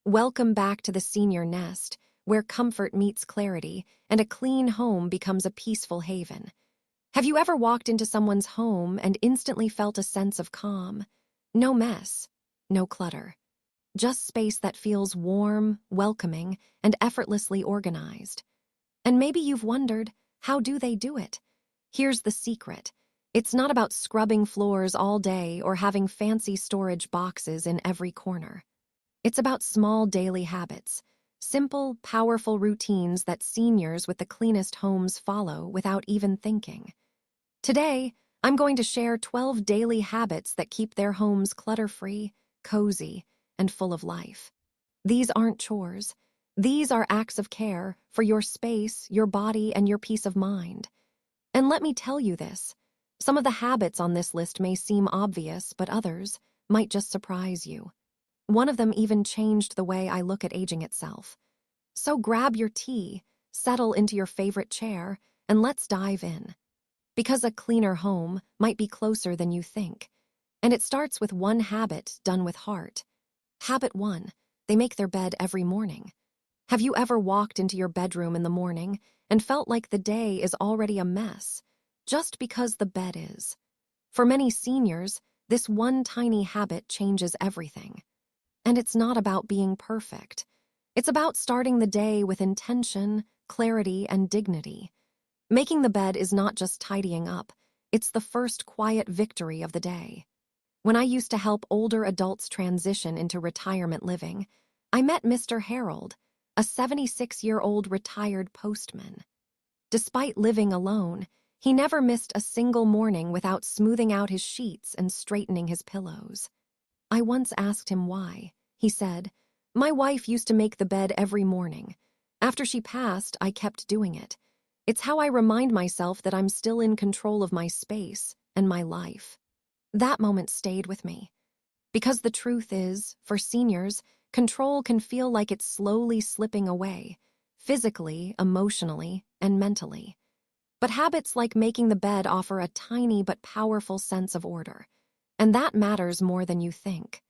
Welcome back to the senior nest, where comfort meets clarity and a clean home becomes a peaceful haven. Have you ever walked into someone's home and instantly felt a sense of calm? No mess, no clutter. Just space that feels warm, welcoming, and effortlessly organized. And maybe you've wondered, how do they do it? Here's the secret. It's not about scrubbing floors all day or having fancy storage boxes in every corner. It's about small daily habits, simple, powerful routines that seniors with the cleanest homes follow without even thinking. Today, I'm going to share 12 daily habits that keep their homes clutter-free, cozy, and full of life. These aren't chores. These are acts of care for your space, your body, and your peace of mind. And let me tell you this, some of the habits on this list may seem obvious, but others might just surprise you. One of them even changed the way I look at aging itself. So grab your tea, settle into your favorite chair, and let's dive in. Because a cleaner home might be closer than you think. And it starts with one habit done with heart. Habit 1, they make their bed every morning. Have you ever walked into your bedroom in the morning and felt like the day is already a mess, just because the bed is? For many seniors, this one tiny habit changes everything. And it's not about being perfect. It's about starting the day with intention, clarity, and dignity. Making the bed is not just tidying up, it's the first quiet victory of the day. When I used to help older adults transition into retirement living, I met Mr. Harold, a 76-year-old retired postman. Despite living alone, he never missed a single morning without smoothing out his sheets and straightening his pillows. I once asked him why. He said, "My wife used to make the bed every morning. After she passed, I kept doing it. It's how I remind myself that I'm still in control of my space and my life." That moment stayed with me. Because the truth is, for seniors, control can feel like it's slowly slipping away, physically, emotionally, and mentally. But habits like making the bed offer a tiny but powerful sense of order. And that matters more than you think.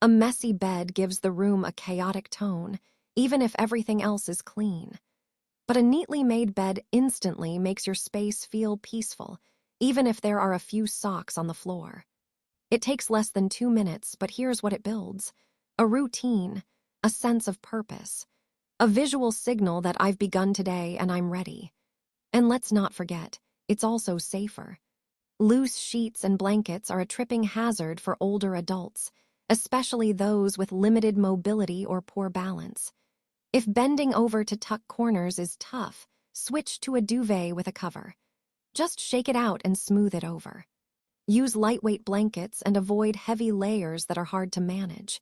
A messy bed gives the room a chaotic tone, even if everything else is clean. But a neatly made bed instantly makes your space feel peaceful, even if there are a few socks on the floor. It takes less than 2 minutes, but here's what it builds. A routine, a sense of purpose, a visual signal that I've begun today and I'm ready. And let's not forget, it's also safer. Loose sheets and blankets are a tripping hazard for older adults, especially those with limited mobility or poor balance. If bending over to tuck corners is tough, switch to a duvet with a cover. Just shake it out and smooth it over. Use lightweight blankets and avoid heavy layers that are hard to manage.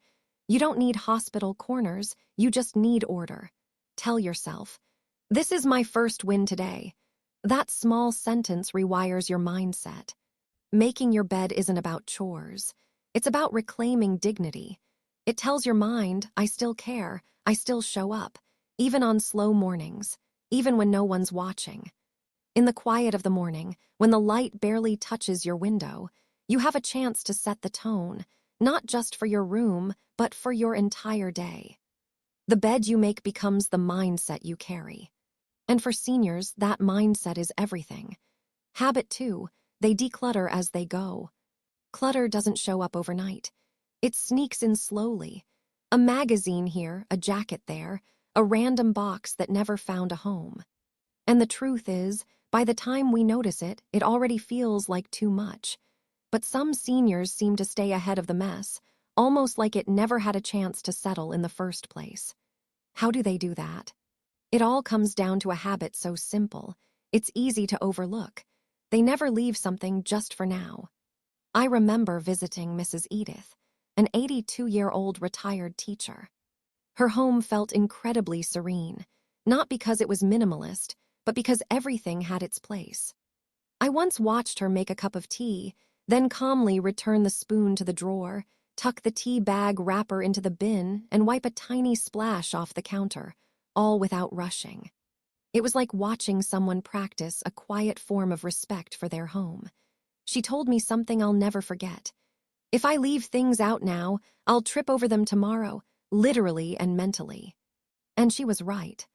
You don't need hospital corners, you just need order. Tell yourself, "This is my first win today." That small sentence rewires your mindset. Making your bed isn't about chores. It's about reclaiming dignity. It tells your mind, I still care, I still show up, even on slow mornings, even when no one's watching. In the quiet of the morning, when the light barely touches your window, you have a chance to set the tone, not just for your room, but for your entire day. The bed you make becomes the mindset you carry. And for seniors, that mindset is everything. Habit 2, they declutter as they go. Clutter doesn't show up overnight. It sneaks in slowly. A magazine here, a jacket there, a random box that never found a home. And the truth is, by the time we notice it, it already feels like too much. But some seniors seem to stay ahead of the mess, almost like it never had a chance to settle in the first place. How do they do that? It all comes down to a habit so simple, it's easy to overlook. They never leave something just for now. I remember visiting Mrs. Edith, an 82-year-old retired teacher. Her home felt incredibly serene, not because it was minimalist, but because everything had its place. I once watched her make a cup of tea, then calmly return the spoon to the drawer, tuck the tea bag wrapper into the bin, and wipe a tiny splash off the counter, all without rushing. It was like watching someone practice a quiet form of respect for their home. She told me something I'll never forget. "If I leave things out now, I'll trip over them tomorrow. literally and mentally. And she was right.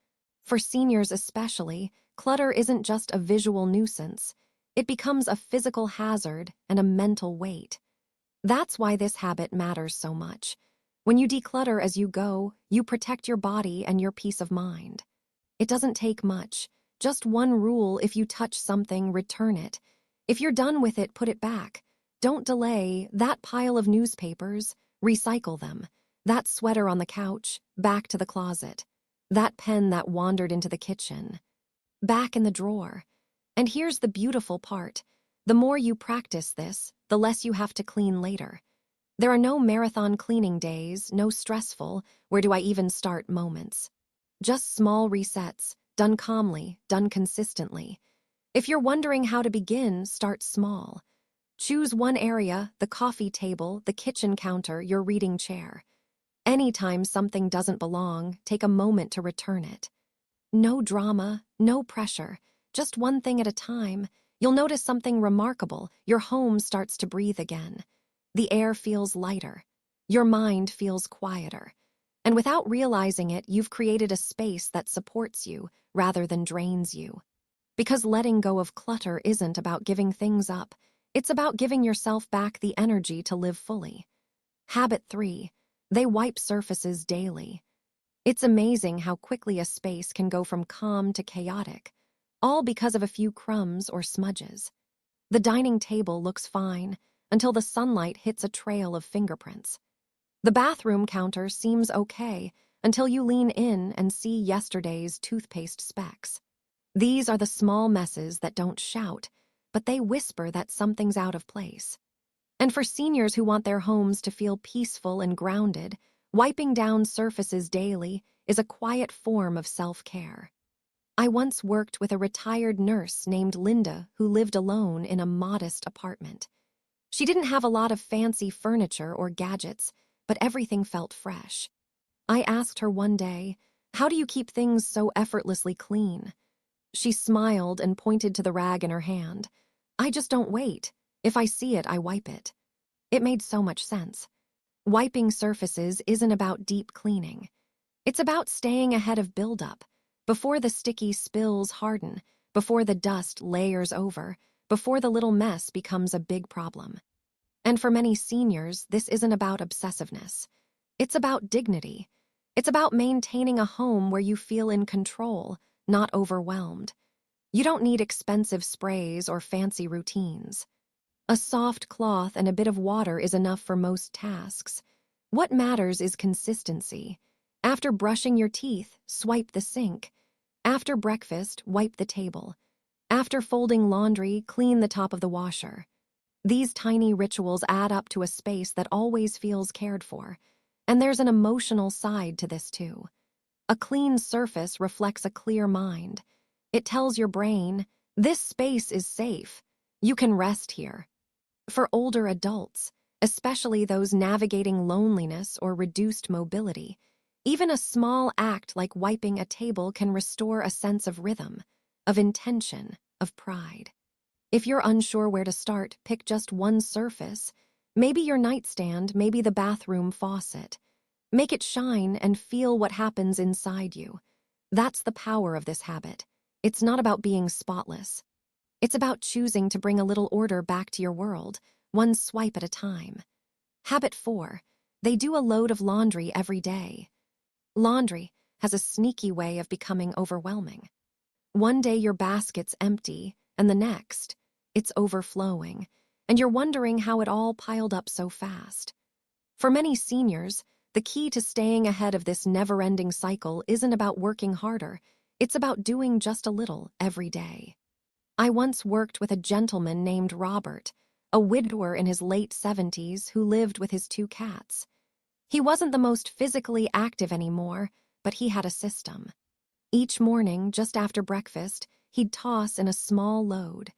For seniors especially, clutter isn't just a visual nuisance. It becomes a physical hazard and a mental weight. That's why this habit matters so much. When you declutter as you go, you protect your body and your peace of mind. It doesn't take much. Just one rule: if you touch something, return it. If you're done with it, put it back. Don't delay. That pile of newspapers, recycle them. That sweater on the couch, back to the closet. That pen that wandered into the kitchen, back in the drawer. And here's the beautiful part. The more you practice this, the less you have to clean later. There are no marathon cleaning days, no stressful, where do I even start moments. Just small resets, done calmly, done consistently. If you're wondering how to begin, start small. Choose one area: the coffee table, the kitchen counter, your reading chair. Anytime something doesn't belong, take a moment to return it. No drama, no pressure, just one thing at a time. You'll notice something remarkable. Your home starts to breathe again. The air feels lighter. Your mind feels quieter. And without realizing it, you've created a space that supports you rather than drains you. Because letting go of clutter isn't about giving things up. It's about giving yourself back the energy to live fully. Habit 3. They wipe surfaces daily. It's amazing how quickly a space can go from calm to chaotic, all because of a few crumbs or smudges. The dining table looks fine until the sunlight hits a trail of fingerprints. The bathroom counter seems okay until you lean in and see yesterday's toothpaste specks. These are the small messes that don't shout, but they whisper that something's out of place. And for seniors who want their homes to feel peaceful and grounded, wiping down surfaces daily is a quiet form of self-care. I once worked with a retired nurse named Linda who lived alone in a modest apartment. She didn't have a lot of fancy furniture or gadgets, but everything felt fresh. I asked her one day, "How do you keep things so effortlessly clean?" She smiled and pointed to the rag in her hand. "I just don't wait. If I see it, I wipe it." It made so much sense. Wiping surfaces isn't about deep cleaning. It's about staying ahead of buildup, before the sticky spills harden, before the dust layers over, before the little mess becomes a big problem. And for many seniors, this isn't about obsessiveness. It's about dignity. It's about maintaining a home where you feel in control, not overwhelmed. You don't need expensive sprays or fancy routines. A soft cloth and a bit of water is enough for most tasks. What matters is consistency. After brushing your teeth, swipe the sink. After breakfast, wipe the table. After folding laundry, clean the top of the washer. These tiny rituals add up to a space that always feels cared for. And there's an emotional side to this too. A clean surface reflects a clear mind. It tells your brain, this space is safe. You can rest here. For older adults, especially those navigating loneliness or reduced mobility, even a small act like wiping a table can restore a sense of rhythm, of intention, of pride. If you're unsure where to start, pick just one surface. Maybe your nightstand, maybe the bathroom faucet. Make it shine and feel what happens inside you. That's the power of this habit. It's not about being spotless. It's about choosing to bring a little order back to your world, one swipe at a time. Habit 4. They do a load of laundry every day. Laundry has a sneaky way of becoming overwhelming. One day your basket's empty, and the next, it's overflowing, and you're wondering how it all piled up so fast. For many seniors, the key to staying ahead of this never-ending cycle isn't about working harder, it's about doing just a little every day. I once worked with a gentleman named Robert, a widower in his late 70s who lived with his 2 cats. He wasn't the most physically active anymore, but he had a system. Each morning, just after breakfast, he'd toss in a small load,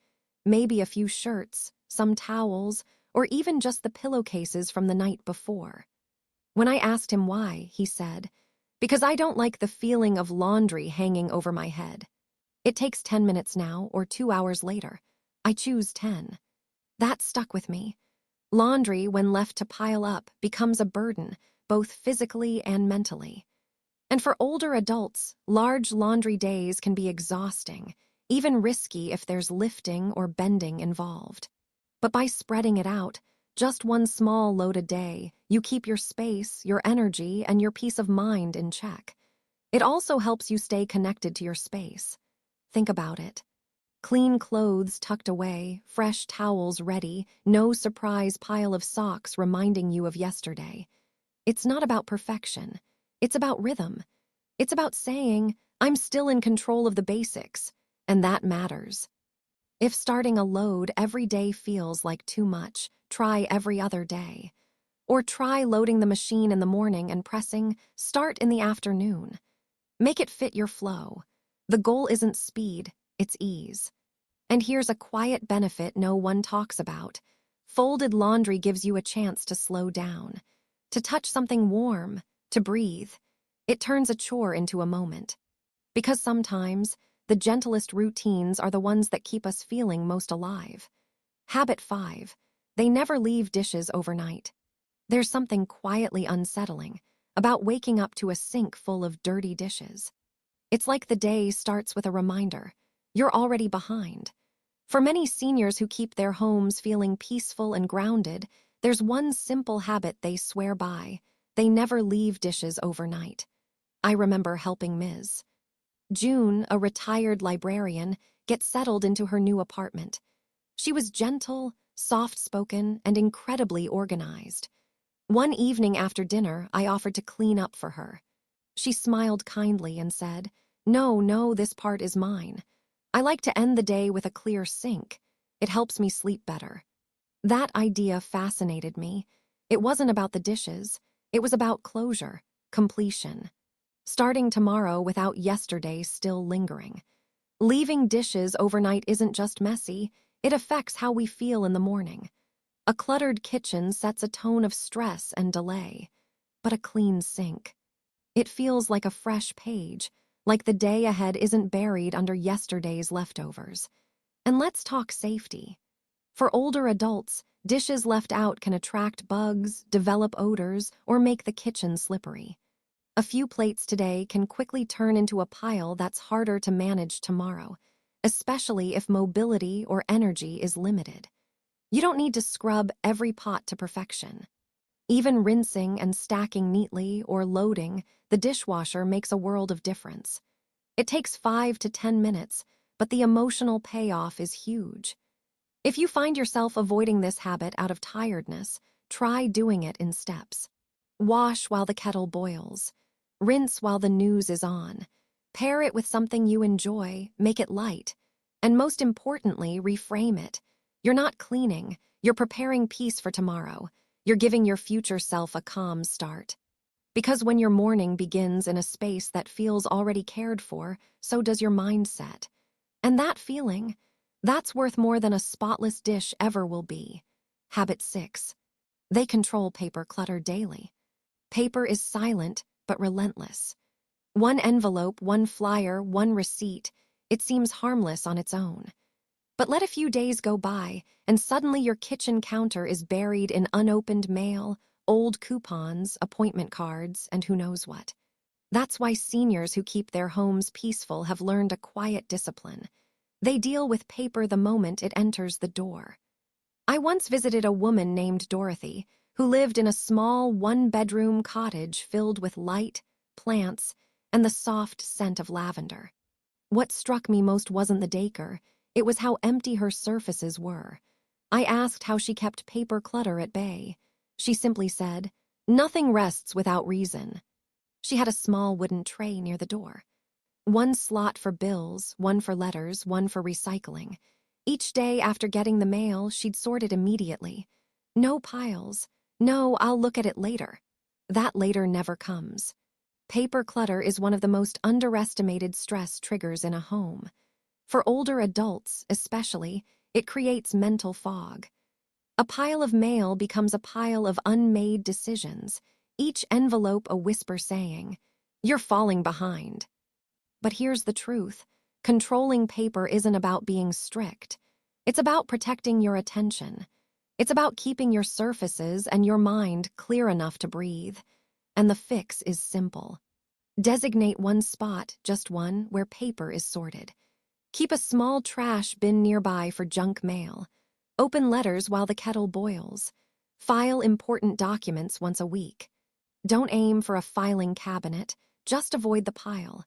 maybe a few shirts, some towels, or even just the pillowcases from the night before. When I asked him why, he said, "Because I don't like the feeling of laundry hanging over my head. It takes 10 minutes now or 2 hours later. I choose 10. That stuck with me. Laundry, when left to pile up, becomes a burden, both physically and mentally. And for older adults, large laundry days can be exhausting, even risky if there's lifting or bending involved. But by spreading it out, just one small load a day, you keep your space, your energy, and your peace of mind in check. It also helps you stay connected to your space. Think about it. Clean clothes tucked away, fresh towels ready, no surprise pile of socks reminding you of yesterday. It's not about perfection. It's about rhythm. It's about saying, I'm still in control of the basics, and that matters. If starting a load every day feels like too much, try every other day. Or try loading the machine in the morning and pressing start in the afternoon. Make it fit your flow. The goal isn't speed, it's ease. And here's a quiet benefit no one talks about. Folded laundry gives you a chance to slow down, to touch something warm, to breathe. It turns a chore into a moment. Because sometimes, the gentlest routines are the ones that keep us feeling most alive. Habit 5. They never leave dishes overnight. There's something quietly unsettling about waking up to a sink full of dirty dishes. It's like the day starts with a reminder. You're already behind. For many seniors who keep their homes feeling peaceful and grounded, there's one simple habit they swear by. They never leave dishes overnight. I remember helping Ms. June, a retired librarian, get settled into her new apartment. She was gentle, soft-spoken, and incredibly organized. One evening after dinner, I offered to clean up for her. She smiled kindly and said, No, this part is mine. I like to end the day with a clear sink. It helps me sleep better. That idea fascinated me. It wasn't about the dishes. It was about closure, completion. Starting tomorrow without yesterday still lingering. Leaving dishes overnight isn't just messy, it affects how we feel in the morning. A cluttered kitchen sets a tone of stress and delay. But a clean sink. It feels like a fresh page, like the day ahead isn't buried under yesterday's leftovers. And let's talk safety. For older adults, dishes left out can attract bugs, develop odors, or make the kitchen slippery. A few plates today can quickly turn into a pile that's harder to manage tomorrow, especially if mobility or energy is limited. You don't need to scrub every pot to perfection. Even rinsing and stacking neatly or loading the dishwasher makes a world of difference. It takes 5 to 10 minutes, but the emotional payoff is huge. If you find yourself avoiding this habit out of tiredness, try doing it in steps. Wash while the kettle boils. Rinse while the news is on. Pair it with something you enjoy, make it light. And most importantly, reframe it. You're not cleaning, you're preparing peace for tomorrow. You're giving your future self a calm start. Because when your morning begins in a space that feels already cared for, so does your mindset. And that feeling, that's worth more than a spotless dish ever will be. Habit 6. They control paper clutter daily. Paper is silent, but relentless. One envelope, one flyer, one receipt, it seems harmless on its own. But let a few days go by, and suddenly your kitchen counter is buried in unopened mail, old coupons, appointment cards, and who knows what. That's why seniors who keep their homes peaceful have learned a quiet discipline. They deal with paper the moment it enters the door. I once visited a woman named Dorothy, who lived in a small one-bedroom cottage filled with light, plants, and the soft scent of lavender. What struck me most wasn't the decor, it was how empty her surfaces were. I asked how she kept paper clutter at bay. She simply said, "Nothing rests without reason." She had a small wooden tray near the door. One slot for bills, one for letters, one for recycling. Each day after getting the mail, she'd sort it immediately. No piles. No, I'll look at it later. That later never comes. Paper clutter is one of the most underestimated stress triggers in a home. For older adults, especially, it creates mental fog. A pile of mail becomes a pile of unmade decisions, each envelope a whisper saying, "You're falling behind." But here's the truth. Controlling paper isn't about being strict. It's about protecting your attention. It's about keeping your surfaces and your mind clear enough to breathe. and the fix is simple. Designate one spot, just one, where paper is sorted. Keep a small trash bin nearby for junk mail. Open letters while the kettle boils. File important documents once a week. Don't aim for a filing cabinet, just avoid the pile.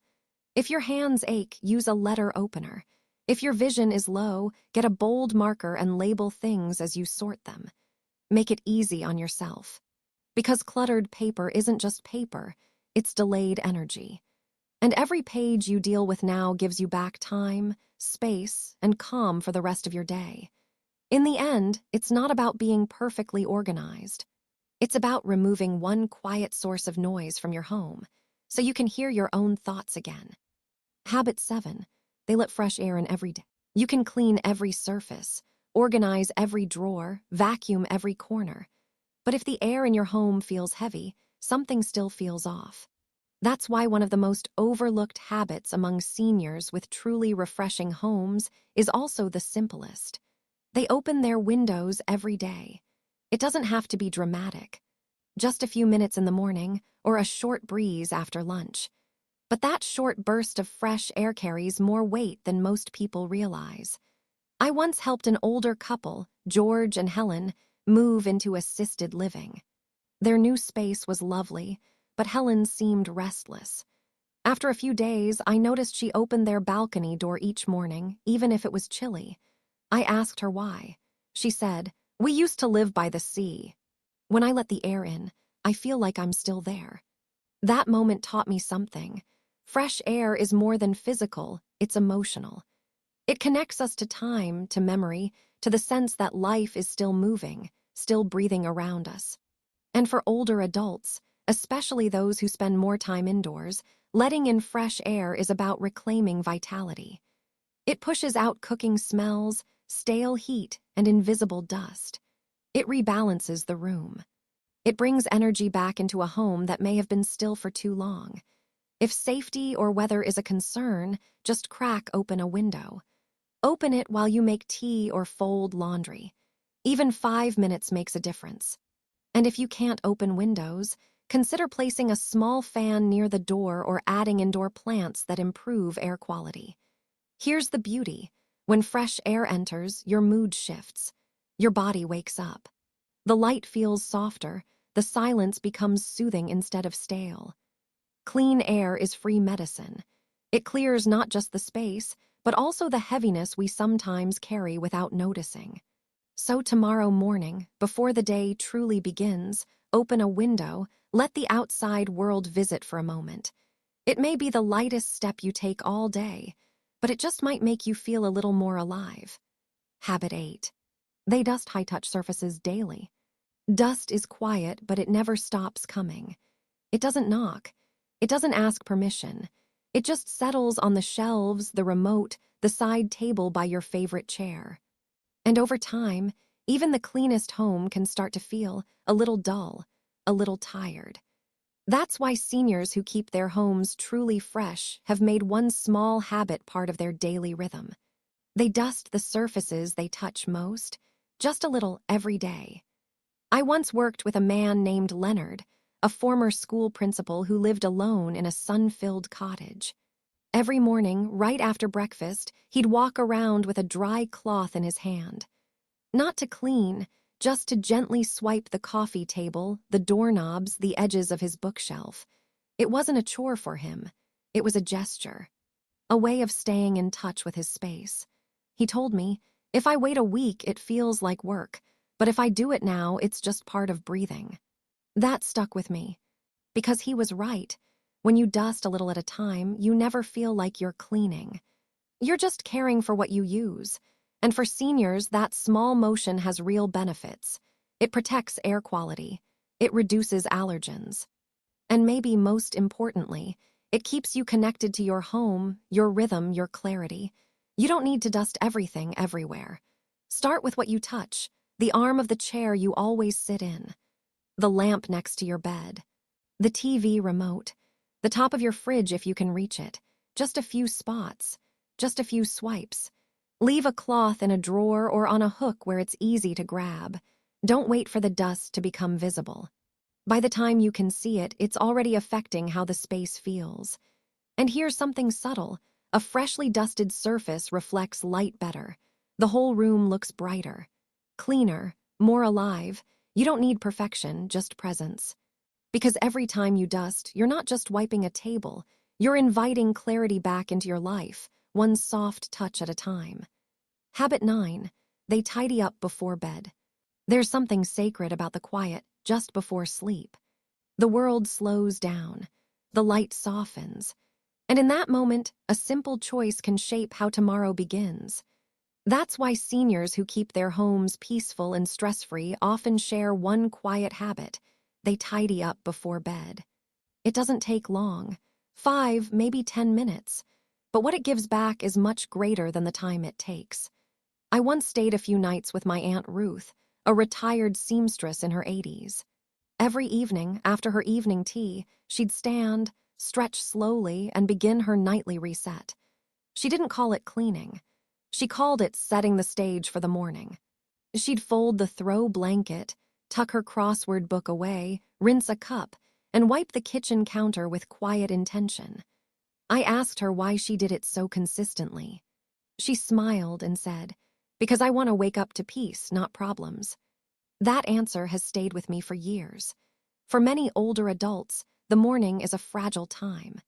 If your hands ache, use a letter opener. If your vision is low, get a bold marker and label things as you sort them. Make it easy on yourself. Because cluttered paper isn't just paper, it's delayed energy. And every page you deal with now gives you back time, space, and calm for the rest of your day. In the end, it's not about being perfectly organized. It's about removing one quiet source of noise from your home so you can hear your own thoughts again. Habit 7. They let fresh air in every day. You can clean every surface, organize every drawer, vacuum every corner. But if the air in your home feels heavy, something still feels off. That's why one of the most overlooked habits among seniors with truly refreshing homes is also the simplest. They open their windows every day. It doesn't have to be dramatic. Just a few minutes in the morning or a short breeze after lunch. But that short burst of fresh air carries more weight than most people realize. I once helped an older couple, George and Helen, move into assisted living. Their new space was lovely, but Helen seemed restless. After a few days, I noticed she opened their balcony door each morning, even if it was chilly. I asked her why. She said, "We used to live by the sea. When I let the air in, I feel like I'm still there." That moment taught me something. Fresh air is more than physical, it's emotional. It connects us to time, to memory, to the sense that life is still moving, still breathing around us. And for older adults, especially those who spend more time indoors, letting in fresh air is about reclaiming vitality. It pushes out cooking smells, stale heat, and invisible dust. It rebalances the room. It brings energy back into a home that may have been still for too long. If safety or weather is a concern, just crack open a window. Open it while you make tea or fold laundry. Even 5 minutes makes a difference. And if you can't open windows, consider placing a small fan near the door or adding indoor plants that improve air quality. Here's the beauty. When fresh air enters, your mood shifts. Your body wakes up. The light feels softer. The silence becomes soothing instead of stale. Clean air is free medicine. It clears not just the space, but also the heaviness we sometimes carry without noticing. So tomorrow morning, before the day truly begins, open a window, let the outside world visit for a moment. It may be the lightest step you take all day, but it just might make you feel a little more alive. Habit 8. They dust high-touch surfaces daily. Dust is quiet, but it never stops coming. It doesn't knock. It doesn't ask permission. It just settles on the shelves, the remote, the side table by your favorite chair. And over time, even the cleanest home can start to feel a little dull, a little tired. That's why seniors who keep their homes truly fresh have made one small habit part of their daily rhythm. They dust the surfaces they touch most, just a little every day. I once worked with a man named Leonard, a former school principal who lived alone in a sun-filled cottage. Every morning, right after breakfast, he'd walk around with a dry cloth in his hand. Not to clean, just to gently swipe the coffee table, the doorknobs, the edges of his bookshelf. It wasn't a chore for him. It was a gesture, a way of staying in touch with his space. He told me, "If I wait a week, it feels like work, but if I do it now, it's just part of breathing." That stuck with me, because he was right. When you dust a little at a time, you never feel like you're cleaning. You're just caring for what you use. And for seniors, that small motion has real benefits. It protects air quality. It reduces allergens. And maybe most importantly, it keeps you connected to your home, your rhythm, your clarity. You don't need to dust everything everywhere. Start with what you touch, the arm of the chair you always sit in, the lamp next to your bed, the TV remote, the top of your fridge if you can reach it, just a few spots, just a few swipes. Leave a cloth in a drawer or on a hook where it's easy to grab. Don't wait for the dust to become visible. By the time you can see it, it's already affecting how the space feels. And here's something subtle. A freshly dusted surface reflects light better. The whole room looks brighter, cleaner, more alive. You don't need perfection, just presence. Because every time you dust, you're not just wiping a table, you're inviting clarity back into your life, one soft touch at a time. Habit 9. They tidy up before bed. There's something sacred about the quiet just before sleep. The world slows down, the light softens, and in that moment, a simple choice can shape how tomorrow begins. That's why seniors who keep their homes peaceful and stress-free often share one quiet habit. They tidy up before bed. It doesn't take long, 5, maybe 10 minutes, but what it gives back is much greater than the time it takes. I once stayed a few nights with my Aunt Ruth, a retired seamstress in her 80s. Every evening, after her evening tea, she'd stand, stretch slowly, and begin her nightly reset. She didn't call it cleaning. She called it setting the stage for the morning. She'd fold the throw blanket, tuck her crossword book away, rinse a cup, and wipe the kitchen counter with quiet intention. I asked her why she did it so consistently. She smiled and said, "Because I want to wake up to peace, not problems." That answer has stayed with me for years. For many older adults, the morning is a fragile time.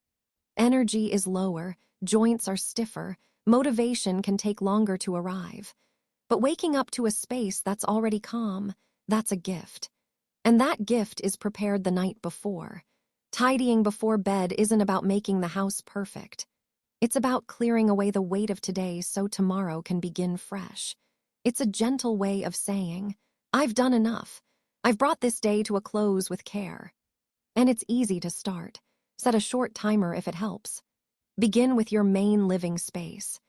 Energy is lower, joints are stiffer, motivation can take longer to arrive. But waking up to a space that's already calm, that's a gift. And that gift is prepared the night before. Tidying before bed isn't about making the house perfect. It's about clearing away the weight of today so tomorrow can begin fresh. It's a gentle way of saying, "I've done enough. I've brought this day to a close with care." And it's easy to start. Set a short timer if it helps. Begin with your main living space.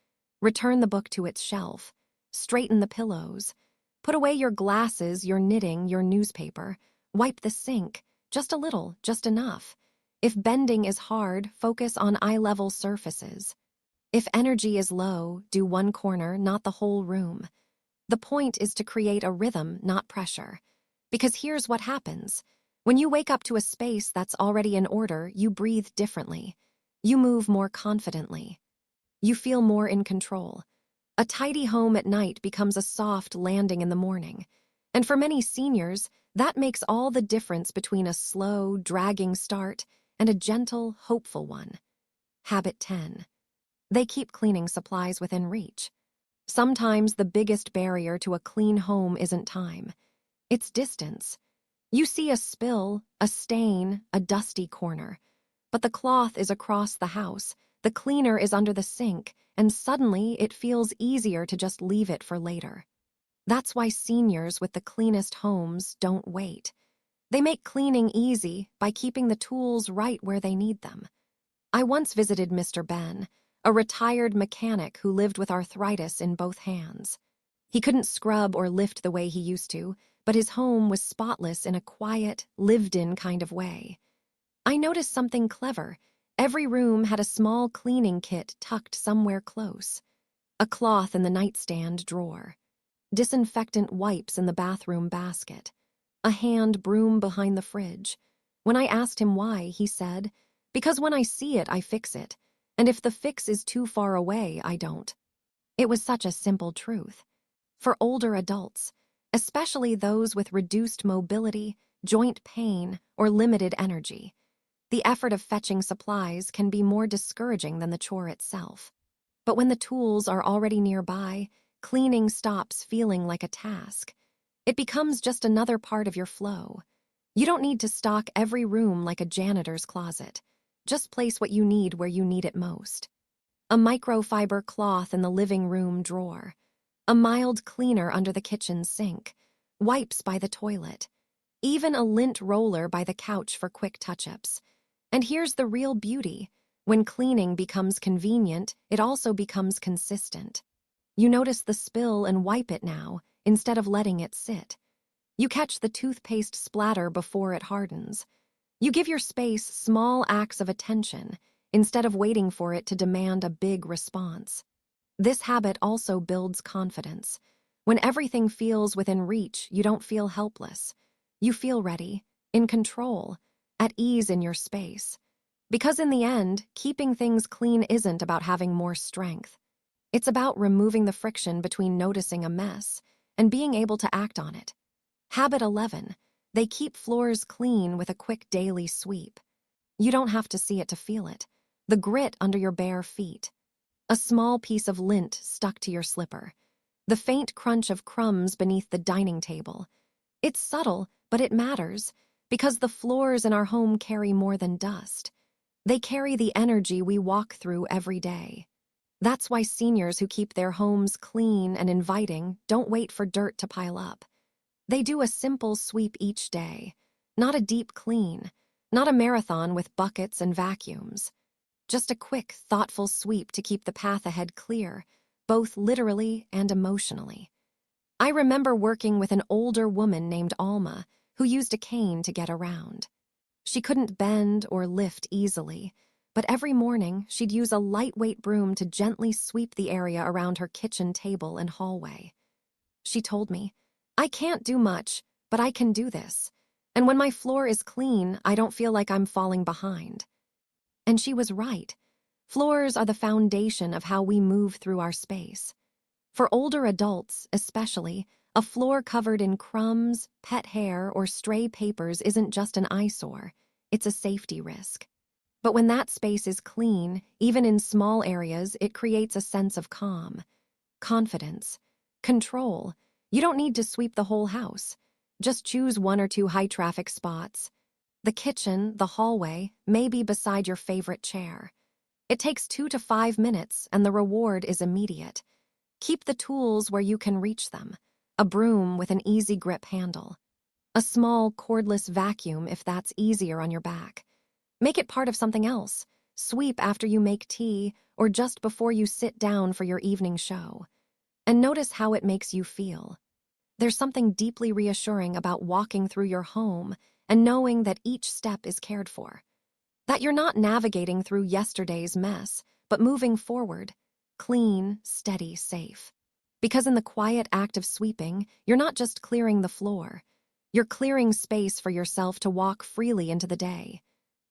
Return the book to its shelf. Straighten the pillows. Put away your glasses, your knitting, your newspaper. Wipe the sink. Just a little, just enough. If bending is hard, focus on eye-level surfaces. If energy is low, do one corner, not the whole room. The point is to create a rhythm, not pressure. Because here's what happens. When you wake up to a space that's already in order, you breathe differently. You move more confidently. You feel more in control. A tidy home at night becomes a soft landing in the morning. And for many seniors, that makes all the difference between a slow, dragging start and a gentle, hopeful one. Habit 10. They keep cleaning supplies within reach. Sometimes the biggest barrier to a clean home isn't time. It's distance. You see a spill, a stain, a dusty corner. But the cloth is across the house, the cleaner is under the sink, and suddenly it feels easier to just leave it for later. That's why seniors with the cleanest homes don't wait. They make cleaning easy by keeping the tools right where they need them. I once visited Mr. Ben, a retired mechanic who lived with arthritis in both hands. He couldn't scrub or lift the way he used to, but his home was spotless in a quiet, lived-in kind of way. I noticed something clever. Every room had a small cleaning kit tucked somewhere close. A cloth in the nightstand drawer. Disinfectant wipes in the bathroom basket. A hand broom behind the fridge. When I asked him why, he said, "Because when I see it, I fix it. And if the fix is too far away, I don't." It was such a simple truth. For older adults, especially those with reduced mobility, joint pain, or limited energy, the effort of fetching supplies can be more discouraging than the chore itself. But when the tools are already nearby, cleaning stops feeling like a task. It becomes just another part of your flow. You don't need to stock every room like a janitor's closet. Just place what you need where you need it most. A microfiber cloth in the living room drawer. A mild cleaner under the kitchen sink. Wipes by the toilet. Even a lint roller by the couch for quick touch-ups. And here's the real beauty. When cleaning becomes convenient, it also becomes consistent. You notice the spill and wipe it now, instead of letting it sit. You catch the toothpaste splatter before it hardens. You give your space small acts of attention, instead of waiting for it to demand a big response. This habit also builds confidence. When everything feels within reach, you don't feel helpless. You feel ready, in control, at ease in your space. Because in the end, keeping things clean isn't about having more strength. It's about removing the friction between noticing a mess and being able to act on it. Habit 11. They keep floors clean with a quick daily sweep. You don't have to see it to feel it. The grit under your bare feet. A small piece of lint stuck to your slipper. The faint crunch of crumbs beneath the dining table. It's subtle, but it matters, because the floors in our home carry more than dust. They carry the energy we walk through every day. That's why seniors who keep their homes clean and inviting don't wait for dirt to pile up. They do a simple sweep each day, not a deep clean, not a marathon with buckets and vacuums. Just a quick, thoughtful sweep to keep the path ahead clear, both literally and emotionally. I remember working with an older woman named Alma, who used a cane to get around. She couldn't bend or lift easily, but every morning she'd use a lightweight broom to gently sweep the area around her kitchen table and hallway. She told me, "I can't do much, but I can do this. And when my floor is clean, I don't feel like I'm falling behind." And she was right. Floors are the foundation of how we move through our space. For older adults, especially, a floor covered in crumbs, pet hair, or stray papers isn't just an eyesore, it's a safety risk. But when that space is clean, even in small areas, it creates a sense of calm, confidence, control. You don't need to sweep the whole house. Just choose one or two high-traffic spots. The kitchen, the hallway, may be beside your favorite chair. It takes 2 to 5 minutes, and the reward is immediate. Keep the tools where you can reach them. A broom with an easy grip handle. A small cordless vacuum if that's easier on your back. Make it part of something else. Sweep after you make tea or just before you sit down for your evening show. And notice how it makes you feel. There's something deeply reassuring about walking through your home and knowing that each step is cared for. That you're not navigating through yesterday's mess, but moving forward, clean, steady, safe. Because in the quiet act of sweeping, you're not just clearing the floor. You're clearing space for yourself to walk freely into the day.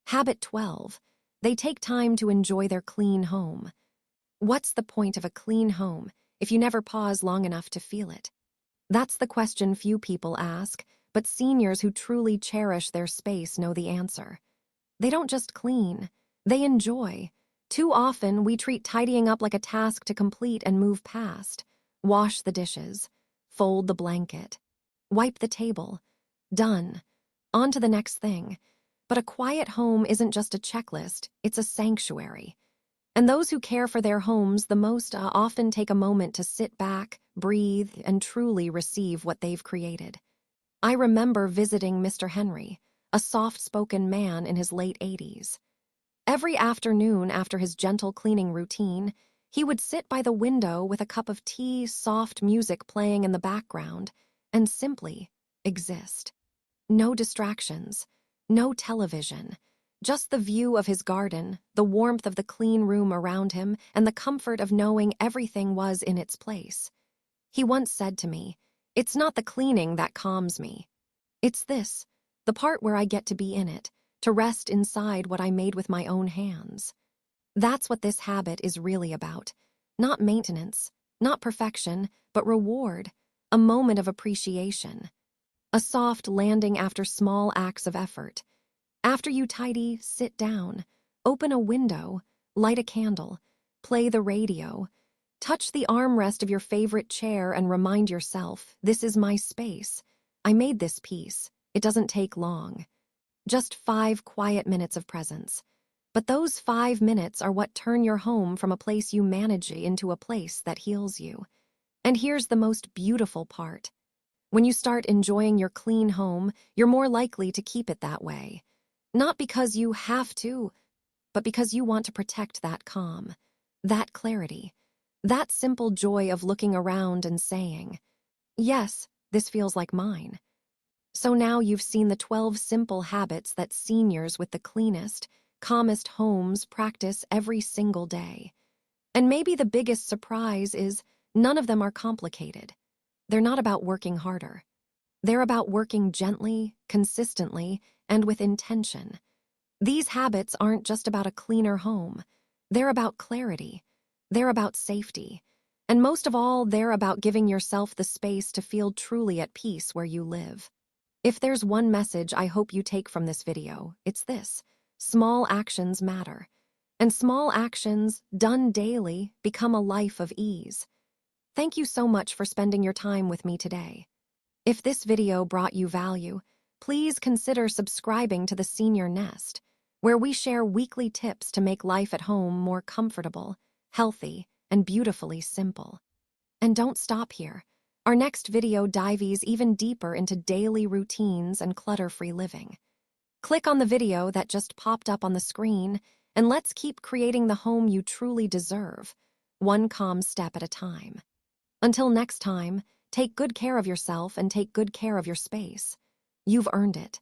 Habit 12. They take time to enjoy their clean home. What's the point of a clean home if you never pause long enough to feel it? That's the question few people ask, but seniors who truly cherish their space know the answer. They don't just clean, they enjoy. Too often, we treat tidying up like a task to complete and move past. Wash the dishes, fold the blanket, wipe the table. Done. On to the next thing. But a quiet home isn't just a checklist, it's a sanctuary. And those who care for their homes the most often take a moment to sit back, breathe, and truly receive what they've created. I remember visiting Mr. Henry, a soft-spoken man in his late 80s. Every afternoon after his gentle cleaning routine, he would sit by the window with a cup of tea, soft music playing in the background, and simply exist. No distractions, no television, just the view of his garden, the warmth of the clean room around him, and the comfort of knowing everything was in its place. He once said to me, "It's not the cleaning that calms me. It's this, the part where I get to be in it, to rest inside what I made with my own hands." That's what this habit is really about. Not maintenance, not perfection, but reward, a moment of appreciation. A soft landing after small acts of effort. After you tidy, sit down, open a window, light a candle, play the radio, touch the armrest of your favorite chair and remind yourself, this is my space. I made this piece. It doesn't take long. Just 5 quiet minutes of presence. But those 5 minutes are what turn your home from a place you manage into a place that heals you. And here's the most beautiful part. When you start enjoying your clean home, you're more likely to keep it that way. Not because you have to, but because you want to protect that calm, that clarity, that simple joy of looking around and saying, "Yes, this feels like mine." So now you've seen the 12 simple habits that seniors with the cleanest, calmest homes practice every single day. And maybe the biggest surprise is none of them are complicated. They're not about working harder. They're about working gently, consistently, and with intention. These habits aren't just about a cleaner home. They're about clarity. They're about safety. And most of all, they're about giving yourself the space to feel truly at peace where you live. If there's one message I hope you take from this video, it's this: small actions matter. And small actions, done daily, become a life of ease. Thank you so much for spending your time with me today. If this video brought you value, please consider subscribing to the Senior Nest, where we share weekly tips to make life at home more comfortable, healthy, and beautifully simple. And don't stop here. Our next video dives even deeper into daily routines and clutter-free living. Click on the video that just popped up on the screen, and let's keep creating the home you truly deserve, one calm step at a time. Until next time, take good care of yourself and take good care of your space. You've earned it.